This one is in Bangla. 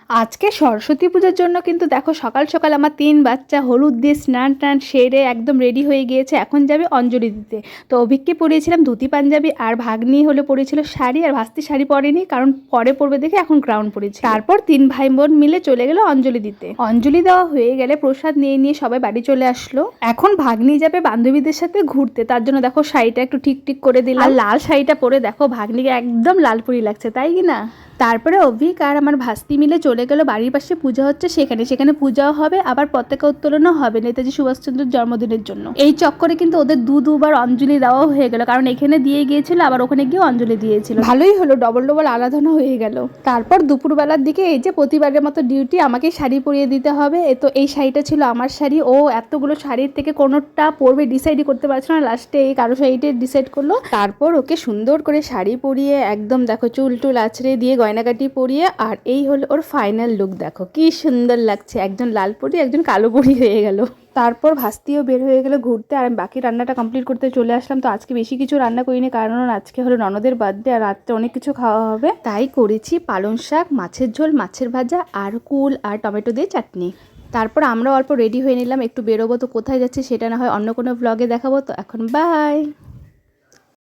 আজকে সরস্বতী পুজোর জন্য কিন্তু দেখো সকাল সকাল আমার 3 বাচ্চা হলুদ দিয়ে স্নান টান সেরে একদম রেডি হয়ে গিয়েছে। এখন যাবে অঞ্জলি দিতে। তো অভিককে পরিয়েছিলাম ধুতি পাঞ্জাবি, আর ভাগ্নি হলে পরিয়েছিল শাড়ি, আর ভাস্তি শাড়ি পরেনি কারণ পরে পরবে দেখে এখন গ্রাউন্ড পরেছে। তারপর 3 ভাই বোন মিলে চলে গেল অঞ্জলি দিতে। অঞ্জলি দেওয়া হয়ে গেলে প্রসাদ নিয়ে নিয়ে সবাই বাড়ি চলে আসলো। এখন ভাগ্নি যাবে বান্ধবীদের সাথে ঘুরতে, তার জন্য দেখো শাড়িটা একটু ঠিক ঠিক করে দিলাম। আর লাল শাড়িটা পরে দেখো ভাগ্নিকে একদম লালপুরি লাগছে, তাই কি না? তারপরে অভিক আর আমার ভাস্তি মিলে চলে গেল বাড়ির পাশে পূজা হচ্ছে সেখানে পূজাও হবে, আবার পতাকা উত্তোলনও হবে নেতাজি সুভাষচন্দ্রের জন্মদিনের জন্য। এই চক্করে কিন্তু ওদের দুবার অঞ্জলি দেওয়াও হয়ে গেল, কারণ এখানে দিয়ে গিয়েছিল আবার ওখানে গিয়ে অঞ্জলি দিয়েছিল। ভালোই হলো, ডবল ডবল আরাধনা হয়ে গেল। তারপর দুপুরবেলার দিকে এই যে প্রতিবারের মতো ডিউটি, আমাকে শাড়ি পরিয়ে দিতে হবে। তো এই শাড়িটা ছিল আমার শাড়ি। ও এতগুলো শাড়ির থেকে কোনোটা পরবে ডিসাইডই করতে পারছিল না, লাস্টে এই কারো শাড়িটা ডিসাইড করলো। তারপর ওকে সুন্দর করে শাড়ি পরিয়ে একদম দেখো চুল টুল আছড়ে দিয়ে গয়নাগাটি পরিয়ে, আর এই হলো ওর ফাইনাল লুক। দেখো কি সুন্দর লাগছে, একজন লাল পরি একজন কালো পরি হয়ে গেল। তারপর ভাস্তিও বের হয়ে গেল ঘুরতে, আর আমি বাকি রান্নাটা কমপ্লিট করতে চলে আসলাম। তো আজকে বেশি কিছু রান্না করিনি, কারণ আজকে হলো ননদের বার্থডে আর রাত্রে অনেক কিছু খাওয়া হবে। তাই করেছি পালং শাক, মাছের ঝোল, মাছের ভাজা, আর কুল আর টমেটো দিয়ে চাটনি। তারপর আমরা অল্প রেডি হয়ে নিলাম, একটু বেরোবো। তো কোথায় যাচ্ছি সেটা না হয় অন্য কোনো ব্লগে দেখাবো। তো এখন বাই।